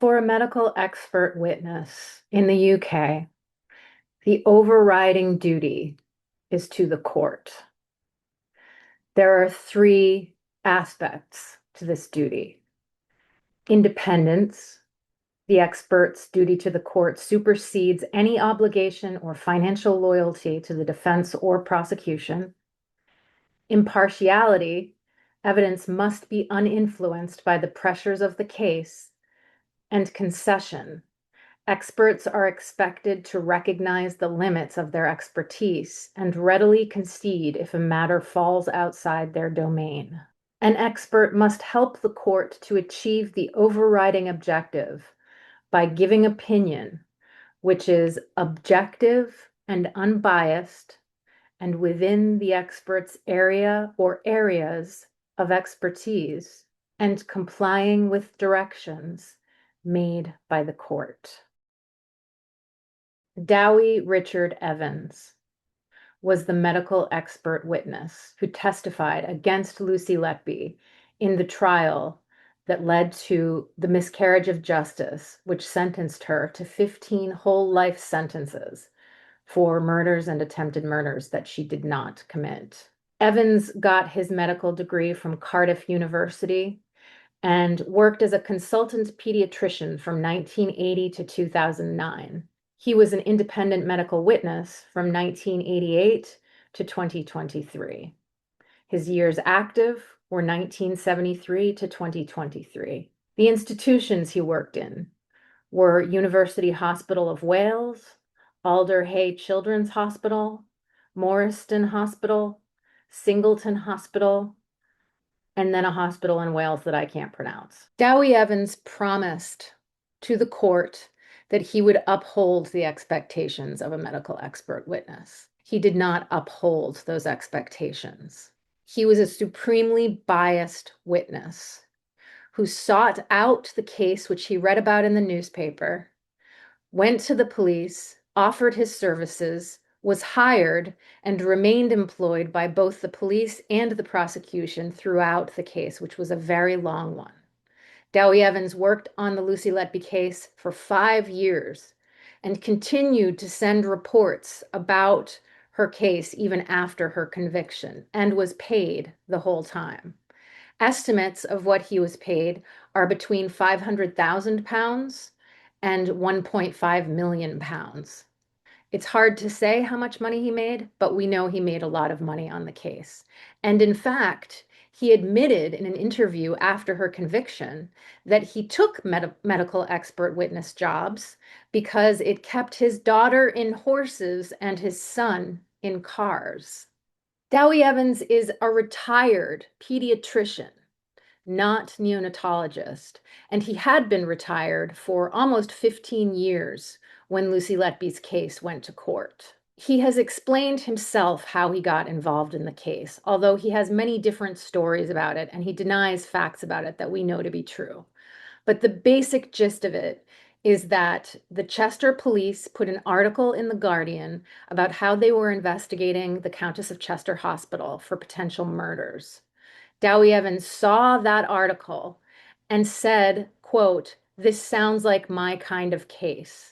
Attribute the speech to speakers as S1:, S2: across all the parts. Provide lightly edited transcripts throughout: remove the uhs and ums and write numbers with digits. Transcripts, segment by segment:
S1: For a medical expert witness in the UK, the overriding duty is to the court. There are three aspects to this duty. Independence, the expert's duty to the court supersedes any obligation or financial loyalty to the defense or prosecution. Impartiality, evidence must be uninfluenced by the pressures of the case. And concession, experts are expected to recognize the limits of their expertise and readily concede if a matter falls outside their domain. An expert must help the court to achieve the overriding objective by giving opinion, which is objective and unbiased, and within the expert's area or areas of expertise, and complying with directions made by the court. Dewi Richard Evans was the medical expert witness who testified against Lucy Letby in the trial that led to the miscarriage of justice, which sentenced her to 15 whole life sentences for murders and attempted murders that she did not commit. Evans got his medical degree from Cardiff University and worked as a consultant pediatrician from 1980 to 2009. He was an independent medical witness from 1988 to 2023. His years active were 1973 to 2023. The institutions he worked in were University Hospital of Wales, Alder Hey Children's Hospital, Morriston Hospital, Singleton Hospital, and then a hospital in Wales that I can't pronounce. Dewi Evans promised to the court that he would uphold the expectations of a medical expert witness. He did not uphold those expectations. He was a supremely biased witness who sought out the case which he read about in the newspaper, went to the police, offered his services, was hired, and remained employed by both the police and the prosecution throughout the case, which was a very long one. Dewi Evans worked on the Lucy Letby case for 5 years and continued to send reports about her case even after her conviction, and was paid the whole time. Estimates of what he was paid are between £500,000 and £1.5 million. It's hard to say how much money he made, but we know he made a lot of money on the case. And in fact, he admitted in an interview after her conviction that he took medical expert witness jobs because it kept his daughter in horses and his son in cars. Dewi Evans is a retired pediatrician, not neonatologist, and he had been retired for almost 15 years when Lucy Letby's case went to court. He has explained himself how he got involved in the case, although he has many different stories about it and he denies facts about it that we know to be true. But the basic gist of it is that the Chester police put an article in The Guardian about how they were investigating the Countess of Chester Hospital for potential murders. Dewi Evans saw that article and said, quote, "This sounds like my kind of case."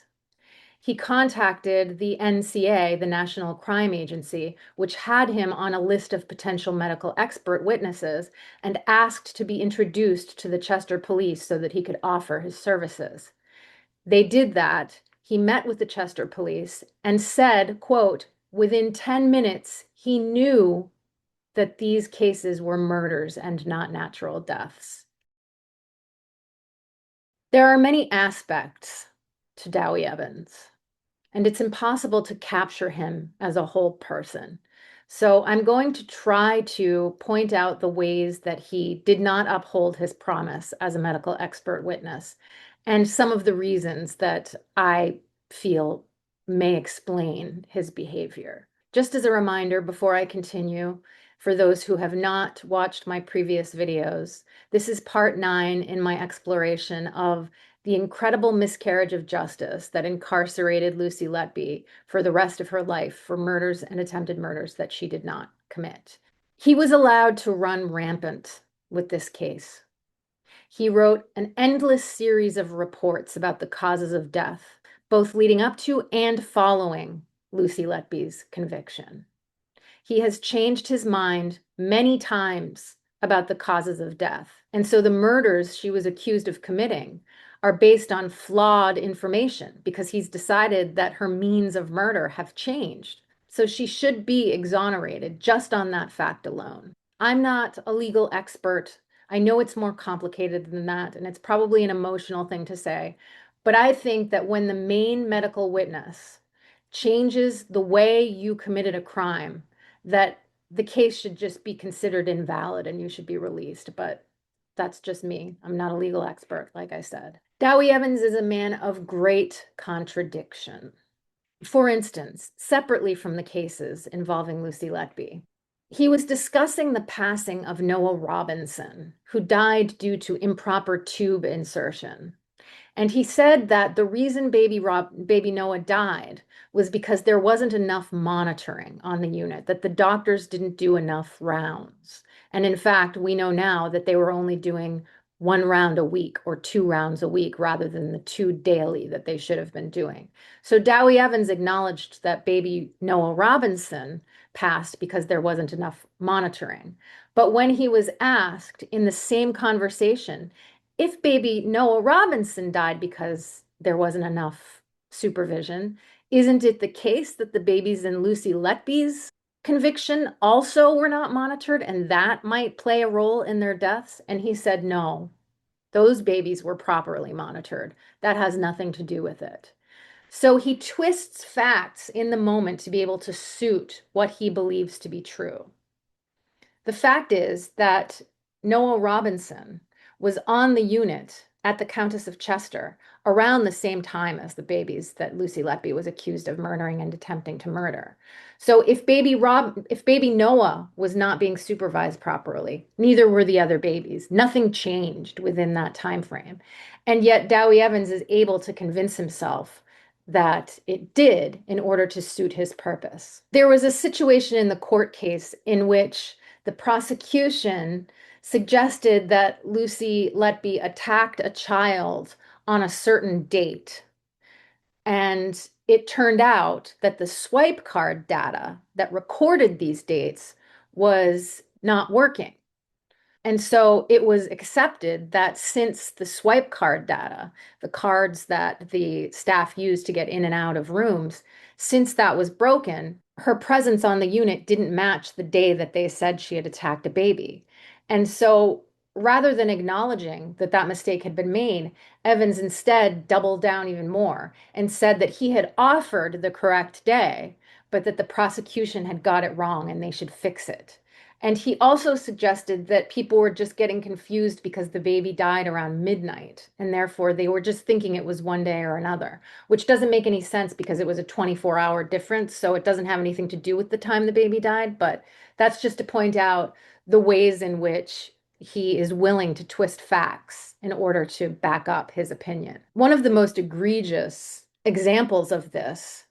S1: He contacted the NCA, the National Crime Agency, which had him on a list of potential medical expert witnesses, and asked to be introduced to the Chester police so that he could offer his services. They did that. He met with the Chester police and said, quote, "Within 10 minutes, he knew that these cases were murders and not natural deaths." There are many aspects to Dewi Evans, and it's impossible to capture him as a whole person. So I'm going to try to point out the ways that he did not uphold his promise as a medical expert witness, and some of the reasons that I feel may explain his behavior. Just as a reminder, before I continue, for those who have not watched my previous videos, this is part 9 in my exploration of the incredible miscarriage of justice that incarcerated Lucy Letby for the rest of her life for murders and attempted murders that she did not commit. He was allowed to run rampant with this case. He wrote an endless series of reports about the causes of death, both leading up to and following Lucy Letby's conviction. He has changed his mind many times about the causes of death. And so the murders she was accused of committing are based on flawed information because he's decided that her means of murder have changed. So she should be exonerated just on that fact alone. I'm not a legal expert. I know it's more complicated than that, and it's probably an emotional thing to say. But I think that when the main medical witness changes the way you committed a crime, that the case should just be considered invalid and you should be released. But that's just me. I'm not a legal expert, like I said. Dewi Evans is a man of great contradiction. For instance, separately from the cases involving Lucy Letby, he was discussing the passing of Noah Robinson, who died due to improper tube insertion. And he said that the reason baby Noah died was because there wasn't enough monitoring on the unit, that the doctors didn't do enough rounds. And in fact, we know now that they were only doing 1 round a week or 2 rounds a week rather than the 2 daily that they should have been doing. So Dewi Evans acknowledged that baby Noah Robinson passed because there wasn't enough monitoring. But when he was asked in the same conversation, if baby Noah Robinson died because there wasn't enough supervision, isn't it the case that the babies in Lucy Letby's conviction also were not monitored and that might play a role in their deaths? And he said, no, those babies were properly monitored. That has nothing to do with it. So he twists facts in the moment to be able to suit what he believes to be true. The fact is that Noah Robinson was on the unit at the Countess of Chester around the same time as the babies that Lucy Letby was accused of murdering and attempting to murder. So if baby Noah was not being supervised properly, neither were the other babies. Nothing changed within that time frame. And yet Dewi Evans is able to convince himself that it did in order to suit his purpose. There was a situation in the court case in which the prosecution suggested that Lucy Letby attacked a child on a certain date. And it turned out that the swipe card data that recorded these dates was not working. And so it was accepted that since the swipe card data, the cards that the staff used to get in and out of rooms, since that was broken, her presence on the unit didn't match the day that they said she had attacked a baby. And so rather than acknowledging that that mistake had been made, Evans instead doubled down even more and said that he had offered the correct day, but that the prosecution had got it wrong and they should fix it. And he also suggested that people were just getting confused because the baby died around midnight, and therefore they were just thinking it was one day or another, which doesn't make any sense because it was a 24-hour difference, so it doesn't have anything to do with the time the baby died. But that's just to point out the ways in which he is willing to twist facts in order to back up his opinion. One of the most egregious examples of this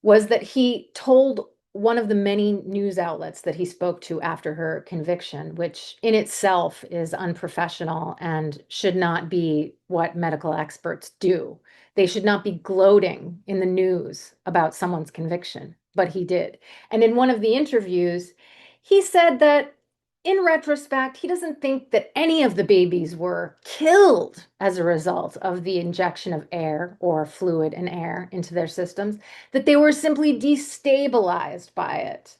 S1: was that he told one of the many news outlets that he spoke to after her conviction, which in itself is unprofessional and should not be what medical experts do. They should not be gloating in the news about someone's conviction, but he did. And in one of the interviews, he said that in retrospect, he doesn't think that any of the babies were killed as a result of the injection of air or fluid and air into their systems, that they were simply destabilized by it.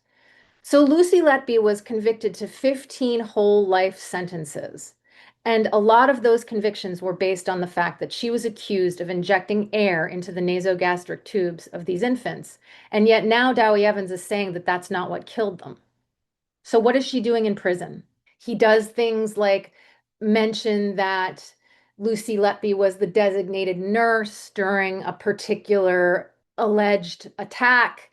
S1: So Lucy Letby was convicted to 15 whole life sentences. And a lot of those convictions were based on the fact that she was accused of injecting air into the nasogastric tubes of these infants. And yet now Dewi Evans is saying that that's not what killed them. So what is she doing in prison? He does things like mention that Lucy Letby was the designated nurse during a particular alleged attack,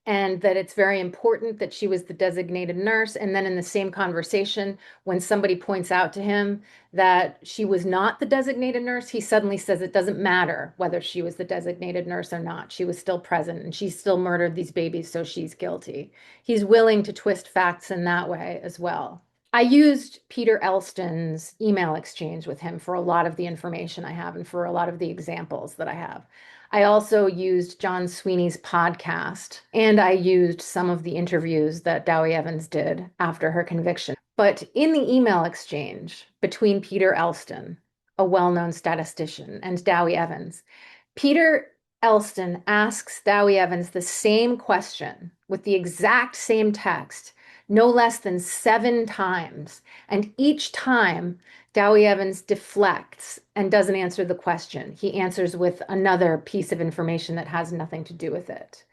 S1: and that it's very important that she was the designated nurse. And then in the same conversation, when somebody points out to him that she was not the designated nurse, he suddenly says it doesn't matter whether she was the designated nurse or not. She was still present and she still murdered these babies, so she's guilty. He's willing to twist facts in that way as well. I used Peter Elston's email exchange with him for a lot of the information I have and for a lot of the examples that I have. I also used John Sweeney's podcast, and I used some of the interviews that Dewi Evans did after her conviction. But in the email exchange between Peter Elston, a well-known statistician, and Dewi Evans, Peter Elston asks Dewi Evans the same question with the exact same text no less than 7 times. And each time, Dewi Evans deflects and doesn't answer the question. He answers with another piece of information that has nothing to do with it.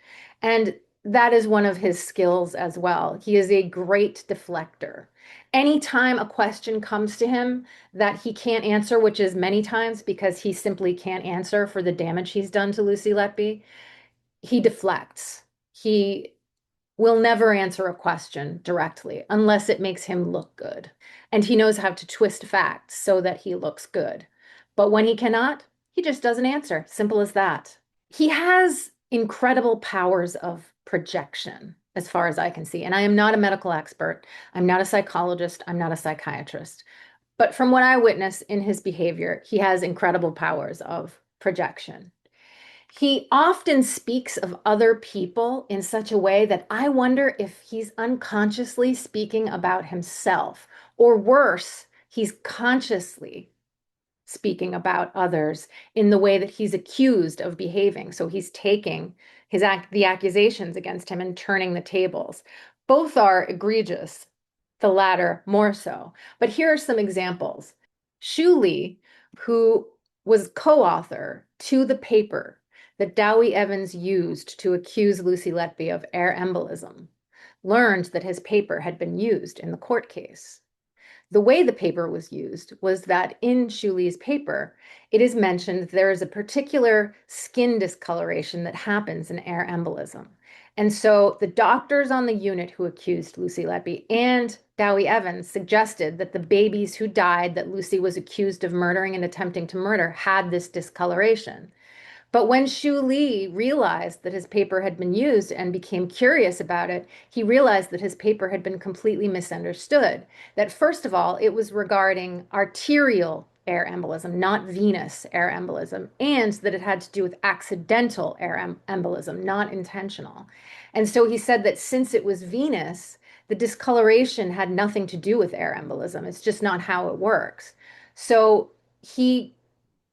S1: And that is one of his skills as well. He is a great deflector. Anytime a question comes to him that he can't answer, which is many times because he simply can't answer for the damage he's done to Lucy Letby, he deflects. He will never answer a question directly unless it makes him look good. And he knows how to twist facts so that he looks good. But when he cannot, he just doesn't answer. Simple as that. He has incredible powers of projection, as far as I can see. And I am not a medical expert. I'm not a psychologist. I'm not a psychiatrist. But from what I witness in his behavior, he has incredible powers of projection. He often speaks of other people in such a way that I wonder if he's unconsciously speaking about himself, or worse, he's consciously speaking about others in the way that he's accused of behaving. So he's taking the accusations against him and turning the tables. Both are egregious, the latter more so. But here are some examples. Shu Lee, who was co-author to the paper that Dewi Evans used to accuse Lucy Letby of air embolism, learned that his paper had been used in the court case. The way the paper was used was that in Shu Lee's paper, it is mentioned there is a particular skin discoloration that happens in air embolism. And so the doctors on the unit who accused Lucy Letby and Dewi Evans suggested that the babies who died that Lucy was accused of murdering and attempting to murder had this discoloration. But when Shu Lee realized that his paper had been used and became curious about it, he realized that his paper had been completely misunderstood. That first of all, it was regarding arterial air embolism, not venous air embolism, and that it had to do with accidental air embolism, not intentional. And so he said that since it was venous, the discoloration had nothing to do with air embolism. It's just not how it works. So he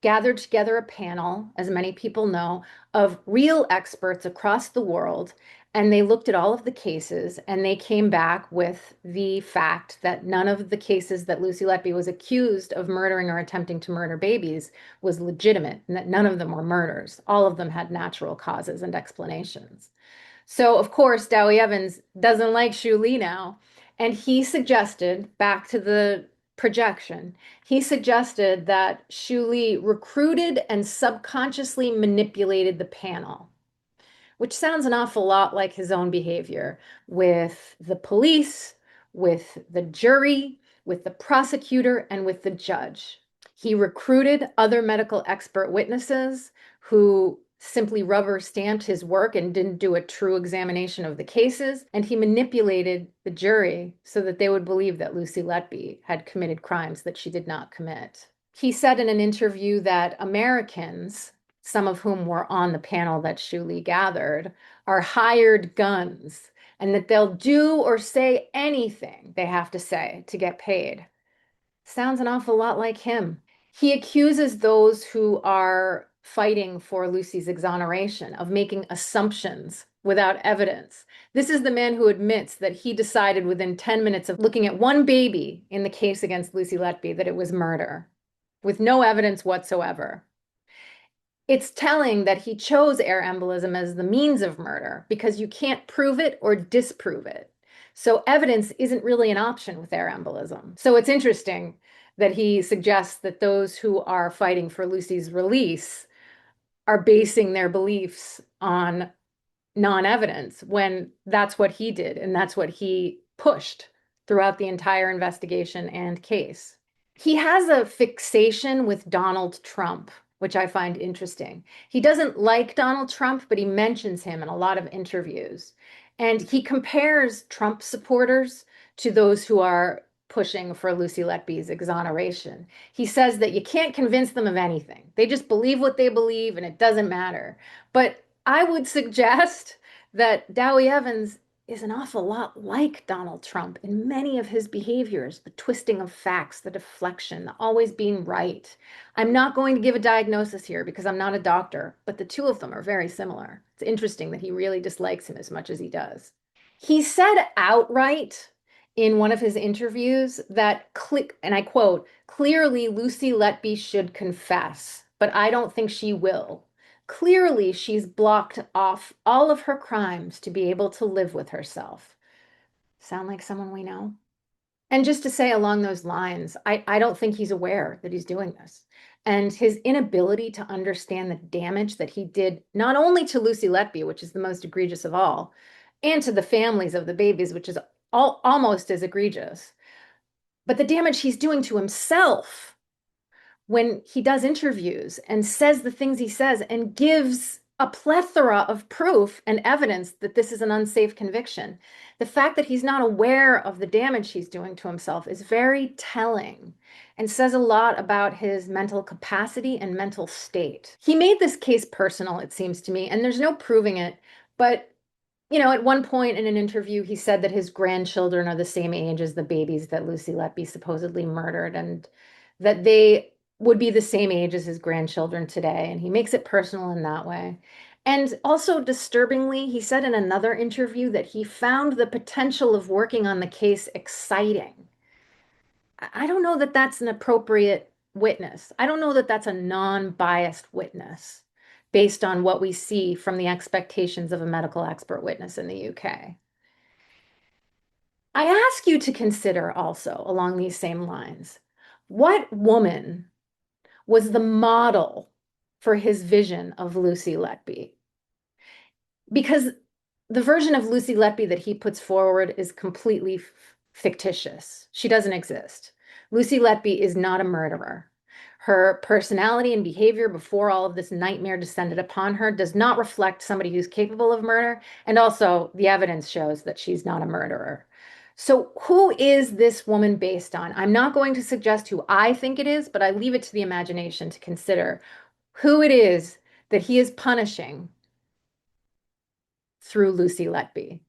S1: gathered together a panel, as many people know, of real experts across the world, and they looked at all of the cases, and they came back with the fact that none of the cases that Lucy Letby was accused of murdering or attempting to murder babies was legitimate, and that none of them were murders. All of them had natural causes and explanations. So, of course, Dewi Evans doesn't like Shu Lee now, and he suggested, back to the projection, he suggested that Shu Lee recruited and subconsciously manipulated the panel, which sounds an awful lot like his own behavior with the police, with the jury, with the prosecutor, and with the judge. He recruited other medical expert witnesses who simply rubber stamped his work and didn't do a true examination of the cases. And he manipulated the jury so that they would believe that Lucy Letby had committed crimes that she did not commit. He said in an interview that Americans, some of whom were on the panel that Shu Lee gathered, are hired guns, and that they'll do or say anything they have to say to get paid. Sounds an awful lot like him. He accuses those who are fighting for Lucy's exoneration of making assumptions without evidence. This is the man who admits that he decided within 10 minutes of looking at one baby in the case against Lucy Letby that it was murder, with no evidence whatsoever. It's telling that he chose air embolism as the means of murder because you can't prove it or disprove it. So evidence isn't really an option with air embolism. So it's interesting that he suggests that those who are fighting for Lucy's release are basing their beliefs on non-evidence when that's what he did and that's what he pushed throughout the entire investigation and case. He has a fixation with Donald Trump, which I find interesting. He doesn't like Donald Trump, but he mentions him in a lot of interviews. And he compares Trump supporters to those who are pushing for Lucy Letby's exoneration. He says that you can't convince them of anything. They just believe what they believe and it doesn't matter. But I would suggest that Dowie Evans is an awful lot like Donald Trump in many of his behaviors, the twisting of facts, the deflection, the always being right. I'm not going to give a diagnosis here because I'm not a doctor, but the two of them are very similar. It's interesting that he really dislikes him as much as he does. He said outright in one of his interviews that, and I quote, clearly Lucy Letby should confess, but I don't think she will. Clearly, she's blocked off all of her crimes to be able to live with herself. Sound like someone we know? And just to say along those lines, I don't think he's aware that he's doing this. And his inability to understand the damage that he did, not only to Lucy Letby, which is the most egregious of all, and to the families of the babies, which is almost as egregious, but the damage he's doing to himself when he does interviews and says the things he says and gives a plethora of proof and evidence that this is an unsafe conviction. The fact that he's not aware of the damage he's doing to himself is very telling and says a lot about his mental capacity and mental state. He made this case personal, it seems to me, and there's no proving it, but at one point in an interview, he said that his grandchildren are the same age as the babies that Lucy Letby supposedly murdered, and that they would be the same age as his grandchildren today. And he makes it personal in that way. And also, disturbingly, he said in another interview that he found the potential of working on the case exciting. I don't know that that's an appropriate witness. I don't know that that's a non-biased witness based on what we see from the expectations of a medical expert witness in the UK. I ask you to consider also along these same lines, what woman was the model for his vision of Lucy Letby? Because the version of Lucy Letby that he puts forward is completely fictitious. She doesn't exist. Lucy Letby is not a murderer. Her personality and behavior before all of this nightmare descended upon her does not reflect somebody who's capable of murder. And also, the evidence shows that she's not a murderer. So, who is this woman based on? I'm not going to suggest who I think it is, but I leave it to the imagination to consider who it is that he is punishing through Lucy Letby.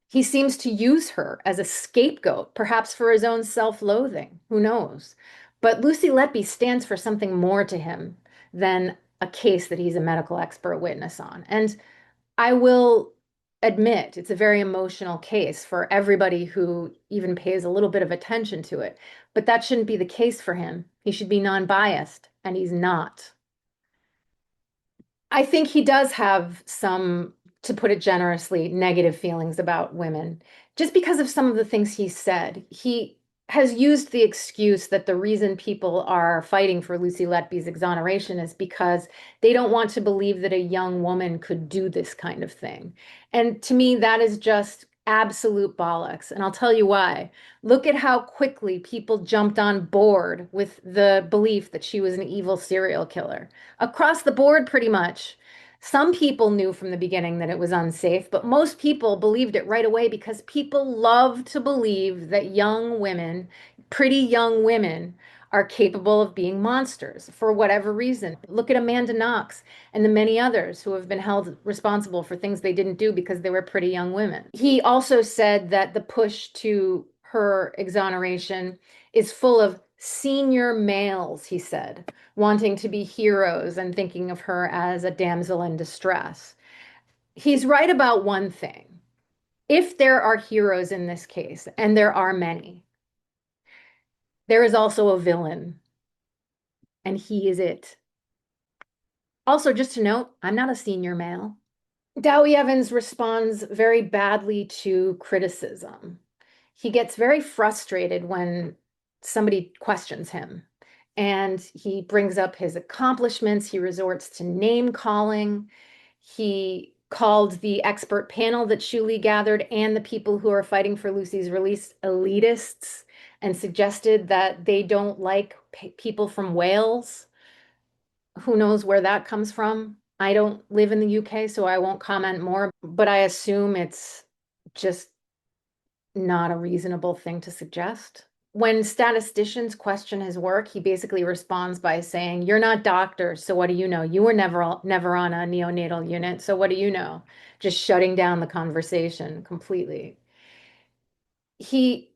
S1: He seems to use her as a scapegoat, perhaps for his own self-loathing. Who knows? But Lucy Letby stands for something more to him than a case that he's a medical expert witness on. And I will admit it's a very emotional case for everybody who even pays a little bit of attention to it. But that shouldn't be the case for him. He should be non-biased, and he's not. I think he does have some, to put it generously, negative feelings about women, just because of some of the things he said. He has used the excuse that the reason people are fighting for Lucy Letby's exoneration is because they don't want to believe that a young woman could do this kind of thing. And to me, that is just absolute bollocks. And I'll tell you why. Look at how quickly people jumped on board with the belief that she was an evil serial killer. Across the board, pretty much. Some people knew from the beginning that it was unsafe, but most people believed it right away because people love to believe that young women, pretty young women, are capable of being monsters for whatever reason. Look at Amanda Knox and the many others who have been held responsible for things they didn't do because they were pretty young women. He also said that the push to her exoneration is full of senior males, he said, wanting to be heroes and thinking of her as a damsel in distress. He's right about one thing. If there are heroes in this case, and there are many, there is also a villain, and he is it. Also, just to note, I'm not a senior male. Dowie Evans responds very badly to criticism. He gets very frustrated when somebody questions him. And he brings up his accomplishments. He resorts to name calling. He called the expert panel that Shuli gathered and the people who are fighting for Lucy's release elitists and suggested that they don't like people from Wales. Who knows where that comes from? I don't live in the UK, so I won't comment more, but I assume it's just not a reasonable thing to suggest. when statisticians question his work, he basically responds by saying, "You're not doctors, so what do you know? You were never on a neonatal unit, so what do you know?" Just shutting down the conversation completely. He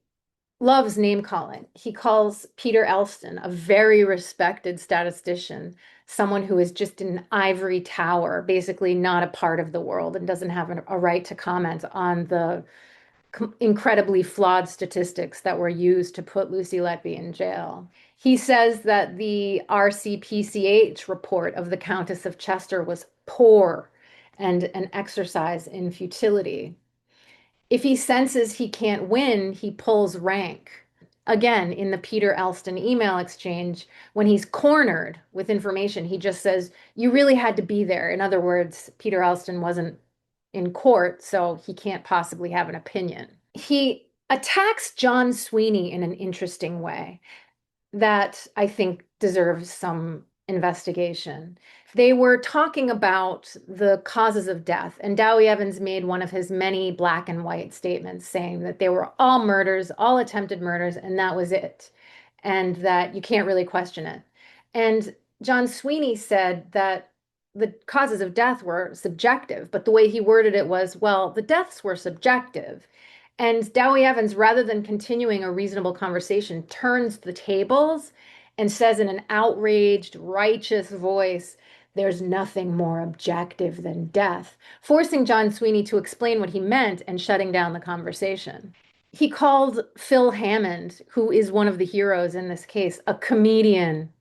S1: loves name calling. He calls Peter Elston, a very respected statistician, someone who is just in an ivory tower, basically not a part of the world and doesn't have a right to comment on the incredibly flawed statistics that were used to put Lucy Letby in jail. He says that the RCPCH report of the Countess of Chester was poor and an exercise in futility. If he senses he can't win, he pulls rank. Again, in the Peter Elston email exchange, when he's cornered with information, he just says, "You really had to be there." In other words, Peter Elston wasn't in court, so he can't possibly have an opinion. He attacks John Sweeney in an interesting way that I think deserves some investigation. They were talking about the causes of death, and Dewi Evans made one of his many black and white statements saying that they were all murders, all attempted murders, and that was it, and that you can't really question it. And John Sweeney said that the causes of death were subjective, but the way he worded it was, well, the deaths were subjective. And Dewi Evans, rather than continuing a reasonable conversation, turns the tables and says in an outraged, righteous voice, "There's nothing more objective than death," forcing John Sweeney to explain what he meant and shutting down the conversation. He called Phil Hammond, who is one of the heroes in this case, a comedian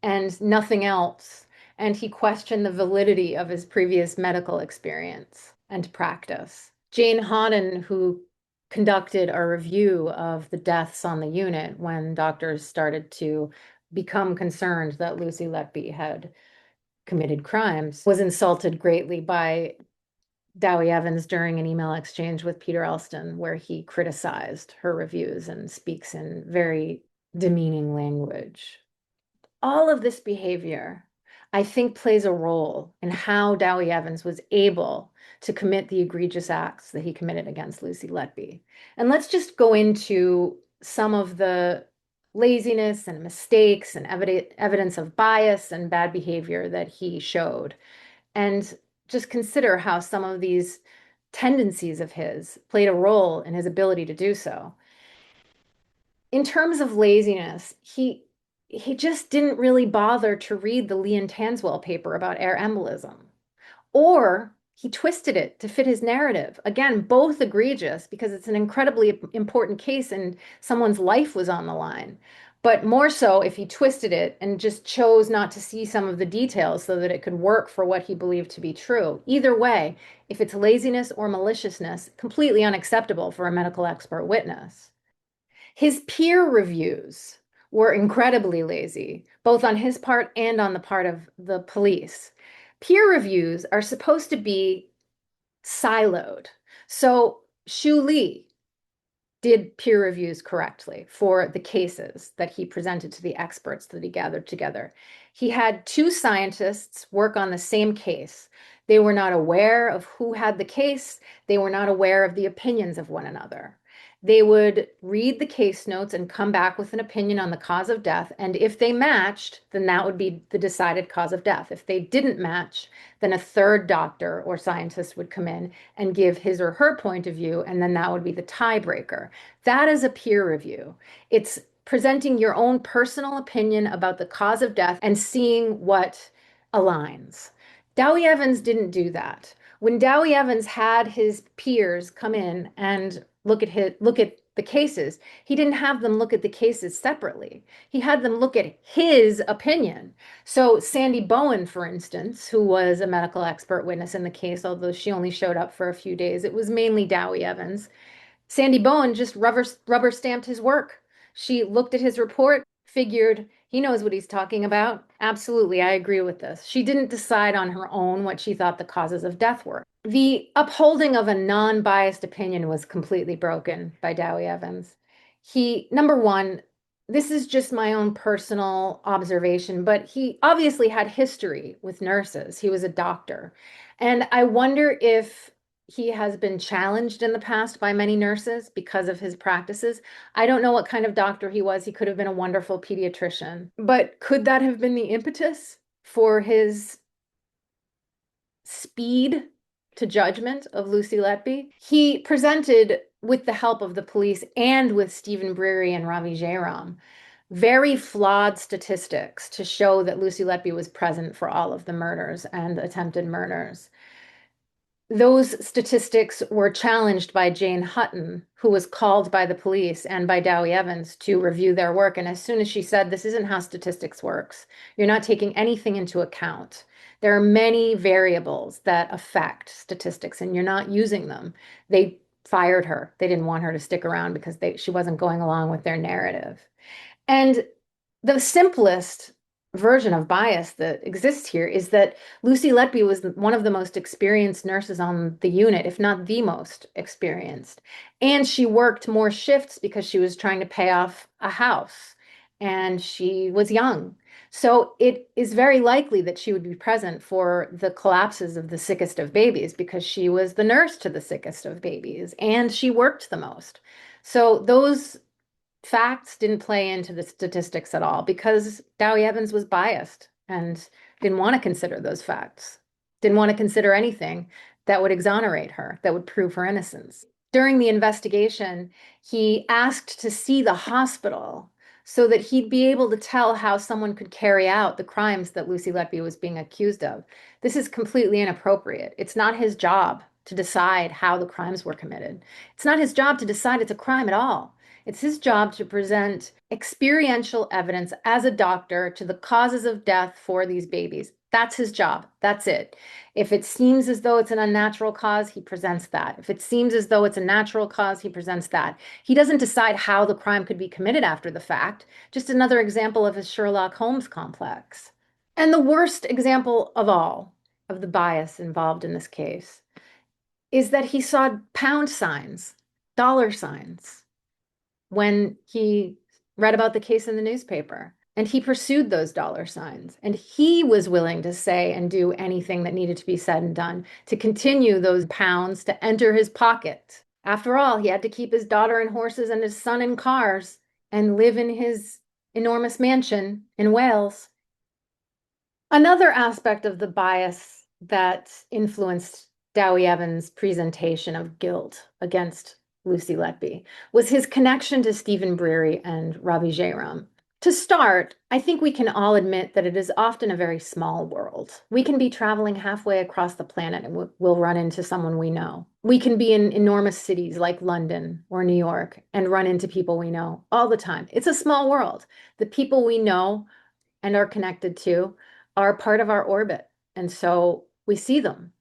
S1: and nothing else. And he questioned the validity of his previous medical experience and practice. Jane Hodden, who conducted a review of the deaths on the unit when doctors started to become concerned that Lucy Letby had committed crimes, was insulted greatly by Dewi Evans during an email exchange with Peter Elston, where he criticized her reviews and speaks in very demeaning language. All of this behavior, I think, plays a role in how Dewi Evans was able to commit the egregious acts that he committed against Lucy Letby. And let's just go into some of the laziness and mistakes and evidence of bias and bad behavior that he showed. And just consider how some of these tendencies of his played a role in his ability to do so. In terms of laziness, he just didn't really bother to read the Leon Tanswell paper about air embolism. Or he twisted it to fit his narrative. Again, both egregious because it's an incredibly important case and someone's life was on the line. But more so if he twisted it and just chose not to see some of the details so that it could work for what he believed to be true. Either way, if it's laziness or maliciousness, completely unacceptable for a medical expert witness. His peer reviews were incredibly lazy, both on his part and on the part of the police. Peer reviews are supposed to be siloed. So Shu Lee did peer reviews correctly for the cases that he presented to the experts that he gathered together. He had two scientists work on the same case. They were not aware of who had the case. They were not aware of the opinions of one another. They would read the case notes and come back with an opinion on the cause of death. And if they matched, then that would be the decided cause of death. If they didn't match, then a third doctor or scientist would come in and give his or her point of view, and then that would be the tiebreaker. That is a peer review. It's presenting your own personal opinion about the cause of death and seeing what aligns. Dewi Evans didn't do that. When Dewi Evans had his peers come in and look at the cases, he didn't have them look at the cases separately. He had them look at his opinion. So Sandy Bowen, for instance, who was a medical expert witness in the case, although she only showed up for a few days, it was mainly Dewi Evans. Sandy Bowen just rubber stamped his work. She looked at his report, figured he knows what he's talking about. Absolutely, I agree with this. She didn't decide on her own what she thought the causes of death were. The upholding of a non-biased opinion was completely broken by Dewi Evans. Number one, this is just my own personal observation, but he obviously had history with nurses. He was a doctor. And I wonder if he has been challenged in the past by many nurses because of his practices. I don't know what kind of doctor he was. He could have been a wonderful pediatrician. But could that have been the impetus for his speed to judgment of Lucy Letby? He presented, with the help of the police and with Stephen Breary and Ravi Jairam, very flawed statistics to show that Lucy Letby was present for all of the murders and attempted murders. Those statistics were challenged by Jane Hutton, who was called by the police and by Dewi Evans to review their work. And as soon as she said, this isn't how statistics works, you're not taking anything into account. There are many variables that affect statistics and you're not using them. They fired her. They didn't want her to stick around because she wasn't going along with their narrative. And the simplest version of bias that exists here is that Lucy Letby was one of the most experienced nurses on the unit, if not the most experienced. And she worked more shifts because she was trying to pay off a house and she was young. So it is very likely that she would be present for the collapses of the sickest of babies because she was the nurse to the sickest of babies and she worked the most. So those facts didn't play into the statistics at all because Dewi Evans was biased and didn't want to consider those facts, didn't want to consider anything that would exonerate her, that would prove her innocence. During the investigation, he asked to see the hospital so that he'd be able to tell how someone could carry out the crimes that Lucy Letby was being accused of. This is completely inappropriate. It's not his job to decide how the crimes were committed. It's not his job to decide it's a crime at all. It's his job to present experiential evidence as a doctor to the causes of death for these babies. That's his job. That's it. If it seems as though it's an unnatural cause, he presents that. If it seems as though it's a natural cause, he presents that. He doesn't decide how the crime could be committed after the fact. Just another example of his Sherlock Holmes complex. And the worst example of all of the bias involved in this case is that he saw pound signs, dollar signs, when he read about the case in the newspaper. And he pursued those dollar signs. And he was willing to say and do anything that needed to be said and done to continue those pounds to enter his pocket. After all, he had to keep his daughter in horses and his son in cars and live in his enormous mansion in Wales. Another aspect of the bias that influenced Dewi Evans' presentation of guilt against Lucy Letby was his connection to Stephen Breary and Ravi Jairam. To start, I think we can all admit that it is often a very small world. We can be traveling halfway across the planet and we'll run into someone we know. We can be in enormous cities like London or New York and run into people we know all the time. It's a small world. The people we know and are connected to are part of our orbit. And so we see them.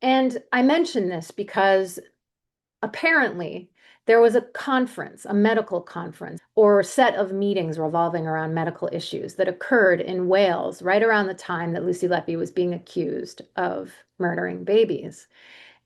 S1: And I mention this because apparently there was a conference, a medical conference, or a set of meetings revolving around medical issues that occurred in Wales right around the time that Lucy Letby was being accused of murdering babies.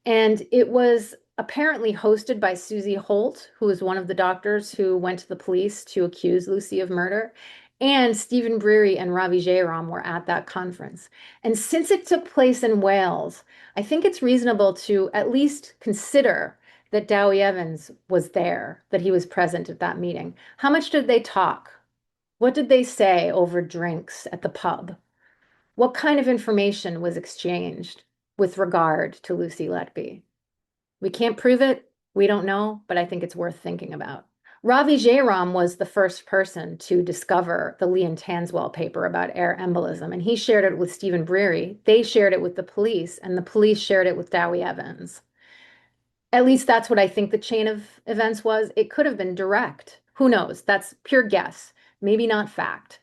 S1: And it was apparently hosted by Susie Holt, who was one of the doctors who went to the police to accuse Lucy of murder. And Stephen Breary and Ravi Jairam were at that conference. And since it took place in Wales, I think it's reasonable to at least consider that Dewi Evans was there, that he was present at that meeting. How much did they talk? What did they say over drinks at the pub? What kind of information was exchanged with regard to Lucy Letby? We can't prove it. We don't know, but I think it's worth thinking about. Ravi Jairam was the first person to discover the Lee and Tanswell paper about air embolism, and he shared it with Stephen Breary. They shared it with the police, and the police shared it with Dewi Evans. At least that's what I think the chain of events was. It could have been direct. Who knows? That's pure guess, maybe not fact.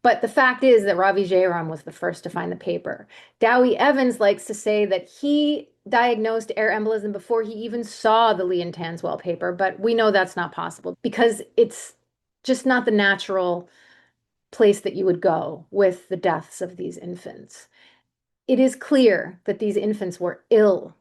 S1: But the fact is that Ravi Jairam was the first to find the paper. Dewi Evans likes to say that he diagnosed air embolism before he even saw the Lee and Tanswell paper, but we know that's not possible because it's just not the natural place that you would go with the deaths of these infants. It is clear that these infants were ill,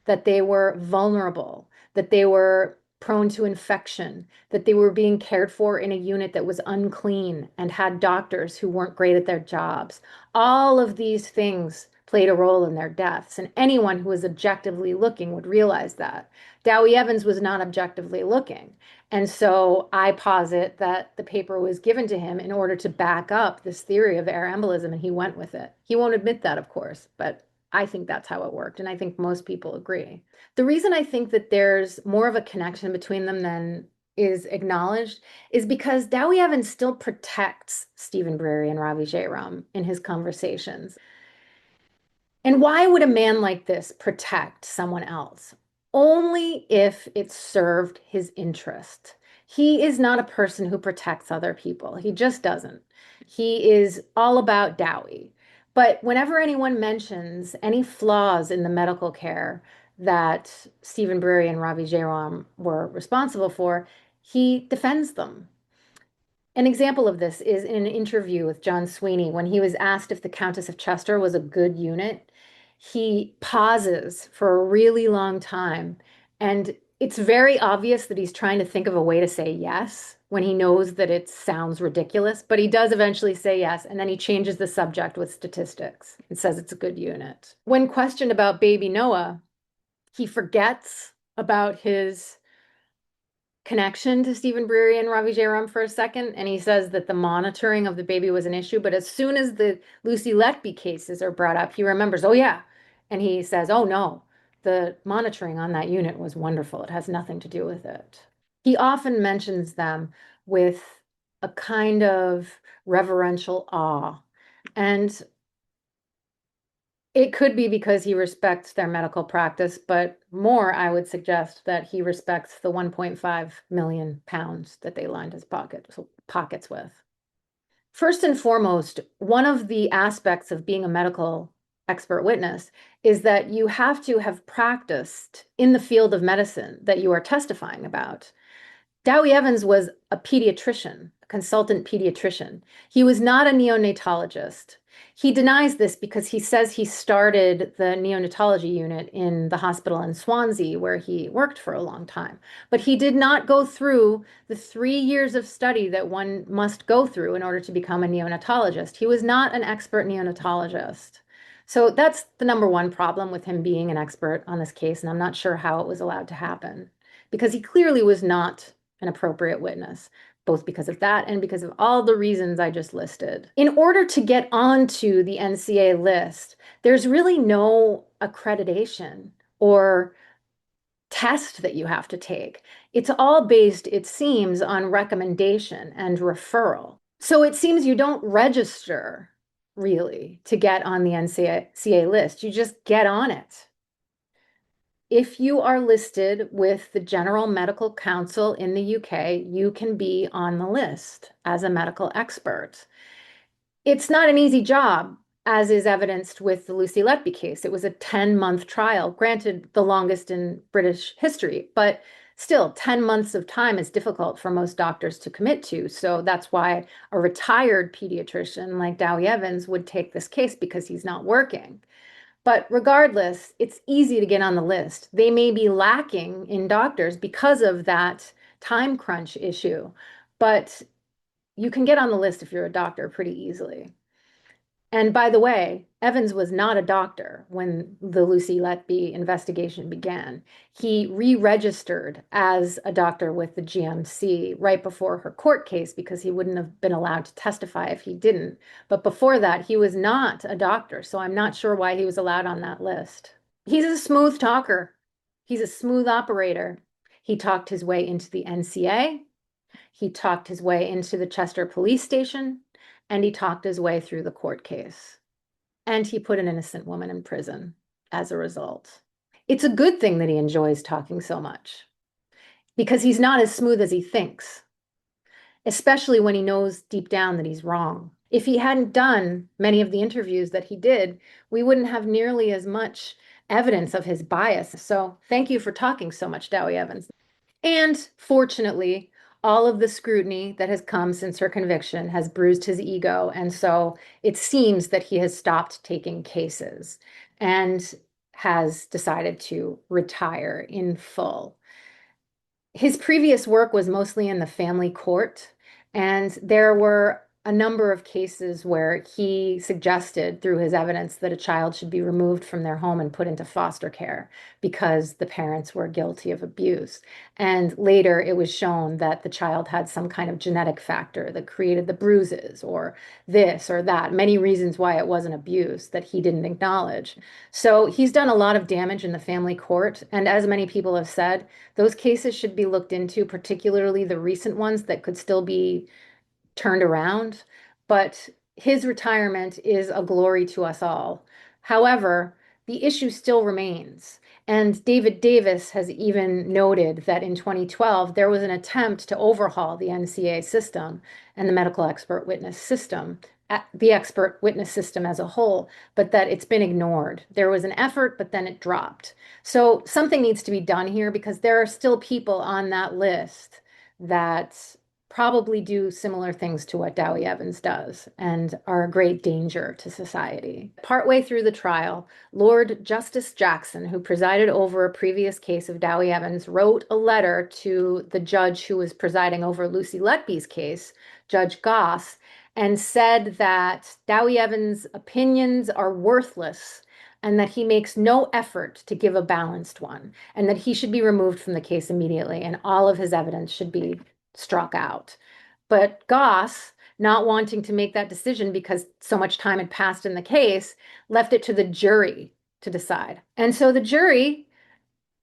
S1: that they were vulnerable, that they were prone to infection, that they were being cared for in a unit that was unclean and had doctors who weren't great at their jobs. All of these things played a role in their deaths. And anyone who was objectively looking would realize that. Dowie Evans was not objectively looking. And so I posit that the paper was given to him in order to back up this theory of air embolism, and he went with it. He won't admit that, of course, but I think that's how it worked, and I think most people agree. The reason I think that there's more of a connection between them than is acknowledged is because Dowie Evans still protects Stephen Breary and Ravi Jairam in his conversations. And why would a man like this protect someone else? Only if it served his interest. He is not a person who protects other people. He just doesn't. He is all about Dowie. But whenever anyone mentions any flaws in the medical care that Stephen Breary and Ravi Jairam were responsible for, he defends them. An example of this is in an interview with John Sweeney when he was asked if the Countess of Chester was a good unit. He pauses for a really long time, and it's very obvious that he's trying to think of a way to say yes when he knows that it sounds ridiculous, but he does eventually say yes, and then he changes the subject with statistics and says it's a good unit. When questioned about baby Noah, he forgets about his connection to Stephen Breary and Ravi Jairam for a second, and he says that the monitoring of the baby was an issue. But as soon as the Lucy Letby cases are brought up, he remembers, oh yeah, and he says, oh no, the monitoring on that unit was wonderful. It has nothing to do with it. He often mentions them with a kind of reverential awe, and it could be because he respects their medical practice, but more, I would suggest that he respects the 1.5 million pounds that they lined his pockets with. First and foremost, one of the aspects of being a medical expert witness is that you have to have practiced in the field of medicine that you are testifying about. Dowie Evans was a pediatrician, a consultant pediatrician. He was not a neonatologist. He denies this because he says he started the neonatology unit in the hospital in Swansea, where he worked for a long time. But he did not go through the 3 years of study that one must go through in order to become a neonatologist. He was not an expert neonatologist. So that's the number one problem with him being an expert on this case, and I'm not sure how it was allowed to happen, because he clearly was not an appropriate witness, both because of that and because of all the reasons I just listed. In order to get onto the NCA list, there's really no accreditation or test that you have to take. It's all based, it seems, on recommendation and referral. So it seems you don't register really to get on the NCA list. You just get on it. If you are listed with the General Medical Council in the UK, you can be on the list as a medical expert. It's not an easy job, as is evidenced with the Lucy Letby case. It was a 10-month trial, granted the longest in British history, but still 10 months of time is difficult for most doctors to commit to. So that's why a retired pediatrician like Dowie Evans would take this case, because he's not working. But regardless, it's easy to get on the list. They may be lacking in doctors because of that time crunch issue, but you can get on the list if you're a doctor pretty easily. And by the way, Evans was not a doctor when the Lucy Letby investigation began. He re-registered as a doctor with the GMC right before her court case because he wouldn't have been allowed to testify if he didn't. But before that, he was not a doctor, so I'm not sure why he was allowed on that list. He's a smooth talker. He's a smooth operator. He talked his way into the NCA. He talked his way into the Chester police station, and he talked his way through the court case. And he put an innocent woman in prison as a result. It's a good thing that he enjoys talking so much, because he's not as smooth as he thinks, especially when he knows deep down that he's wrong. If he hadn't done many of the interviews that he did, we wouldn't have nearly as much evidence of his bias. So thank you for talking so much, Dowie Evans. And fortunately, all of the scrutiny that has come since her conviction has bruised his ego. And so it seems that he has stopped taking cases and has decided to retire in full. His previous work was mostly in the family court, and there were a number of cases where he suggested through his evidence that a child should be removed from their home and put into foster care because the parents were guilty of abuse. And later it was shown that the child had some kind of genetic factor that created the bruises or this or that, many reasons why it wasn't abuse that he didn't acknowledge. So he's done a lot of damage in the family court. And as many people have said, those cases should be looked into, particularly the recent ones that could still be turned around, but his retirement is a glory to us all. However, the issue still remains. And David Davis has even noted that in 2012, there was an attempt to overhaul the NCA system and the medical expert witness system, the expert witness system as a whole, but that it's been ignored. There was an effort, but then it dropped. So something needs to be done here because there are still people on that list that probably do similar things to what Dewi Evans does and are a great danger to society. Partway through the trial, Lord Justice Jackson, who presided over a previous case of Dewi Evans, wrote a letter to the judge who was presiding over Lucy Letby's case, Judge Goss, and said that Dewi Evans' opinions are worthless and that he makes no effort to give a balanced one, and that he should be removed from the case immediately, and all of his evidence should be struck out. But Goss, not wanting to make that decision because so much time had passed in the case, left it to the jury to decide. And so the jury,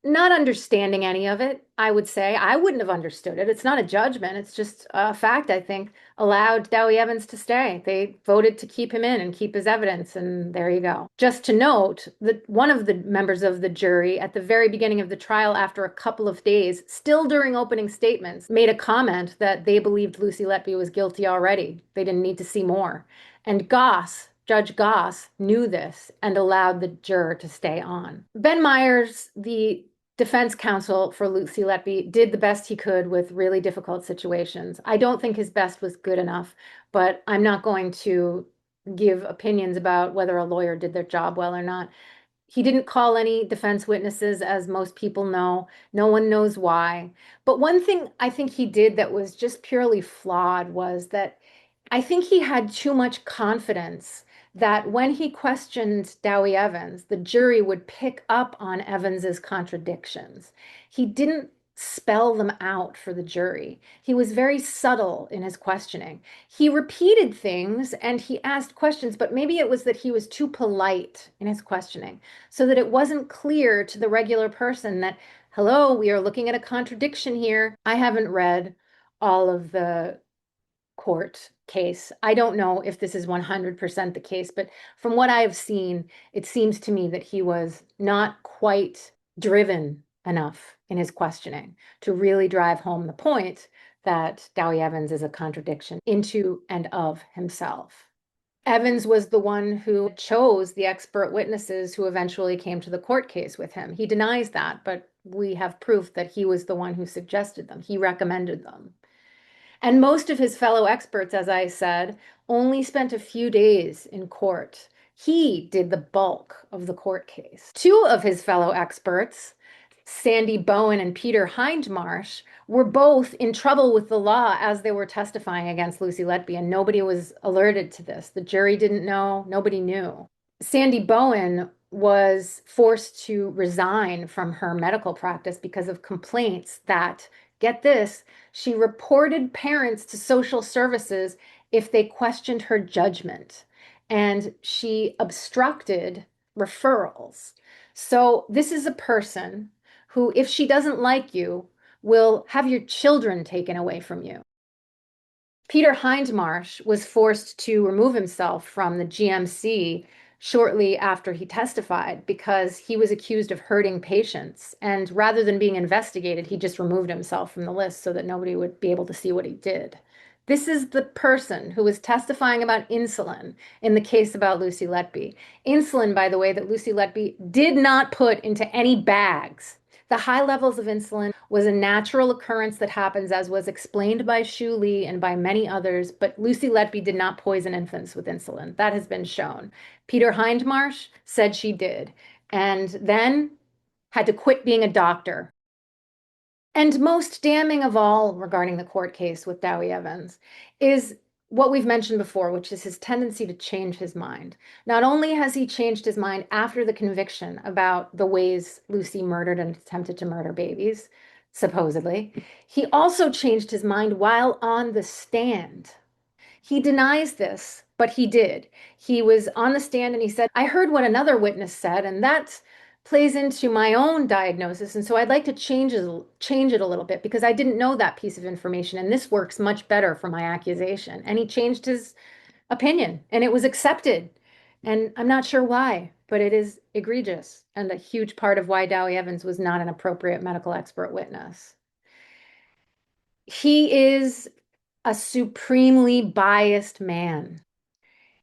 S1: not understanding any of it, I would say, I wouldn't have understood it. It's not a judgment, it's just a fact, I think, allowed Dewi Evans to stay. They voted to keep him in and keep his evidence, and there you go. Just to note that one of the members of the jury at the very beginning of the trial, after a couple of days, still during opening statements, made a comment that they believed Lucy Letby was guilty already. They didn't need to see more. And Judge Goss knew this and allowed the juror to stay on. Ben Myers, the defense counsel for Lucy Letby, did the best he could with really difficult situations. I don't think his best was good enough, but I'm not going to give opinions about whether a lawyer did their job well or not. He didn't call any defense witnesses, as most people know. No one knows why. But one thing I think he did that was just purely flawed was that I think he had too much confidence that when he questioned Dewi Evans, the jury would pick up on Evans's contradictions. He didn't spell them out for the jury. He was very subtle in his questioning. He repeated things and he asked questions, but maybe it was that he was too polite in his questioning so that it wasn't clear to the regular person that, hello, we are looking at a contradiction here. I haven't read all of the court case. I don't know if this is 100% the case, but from what I have seen, it seems to me that he was not quite driven enough in his questioning to really drive home the point that Dewi Evans is a contradiction into and of himself. Evans was the one who chose the expert witnesses who eventually came to the court case with him. He denies that, but we have proof that he was the one who suggested them. He recommended them. And most of his fellow experts, as I said, only spent a few days in court. He did the bulk of the court case. Two of his fellow experts, Sandy Bowen and Peter Hindmarsh, were both in trouble with the law as they were testifying against Lucy Letby, and nobody was alerted to this. The jury didn't know, nobody knew. Sandy Bowen was forced to resign from her medical practice because of complaints that, get this, she reported parents to social services if they questioned her judgment, and she obstructed referrals. So this is a person who, if she doesn't like you, will have your children taken away from you. Peter Hindmarsh was forced to remove himself from the GMC shortly after he testified because he was accused of hurting patients. And rather than being investigated, he just removed himself from the list so that nobody would be able to see what he did. This is the person who was testifying about insulin in the case about Lucy Letby. Insulin, by the way, that Lucy Letby did not put into any bags. The high levels of insulin was a natural occurrence that happens, as was explained by Shu Lee and by many others, but Lucy Letby did not poison infants with insulin. That has been shown. Peter Hindmarsh said she did, and then had to quit being a doctor. And most damning of all regarding the court case with Dewi Evans is what we've mentioned before, which is his tendency to change his mind. Not only has he changed his mind after the conviction about the ways Lucy murdered and attempted to murder babies, supposedly, he also changed his mind while on the stand. He denies this, but he did. He was on the stand and he said, I heard what another witness said, and that plays into my own diagnosis. And so I'd like to change it a little bit because I didn't know that piece of information, and this works much better for my accusation. And he changed his opinion, and it was accepted. And I'm not sure why, but it is egregious and a huge part of why Dewi Evans was not an appropriate medical expert witness. He is a supremely biased man.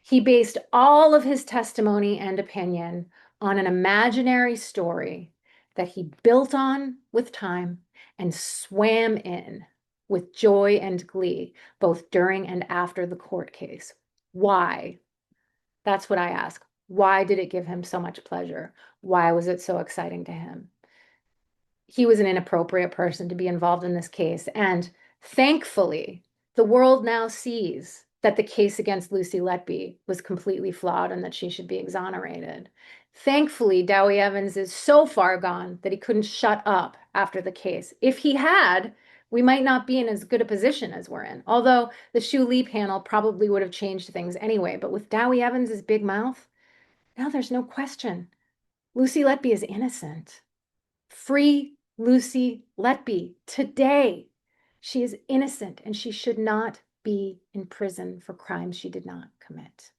S1: He based all of his testimony and opinion on an imaginary story that he built on with time and swam in with joy and glee, both during and after the court case. Why? That's what I ask. Why did it give him so much pleasure? Why was it so exciting to him? He was an inappropriate person to be involved in this case. And thankfully, the world now sees that the case against Lucy Letby was completely flawed and that she should be exonerated. Thankfully, Dewi Evans is so far gone that he couldn't shut up after the case. If he had, we might not be in as good a position as we're in. Although the Shu Lee panel probably would have changed things anyway. But with Dewi Evans's big mouth, now there's no question. Lucy Letby is innocent. Free Lucy Letby today. She is innocent and she should not be in prison for crimes she did not commit.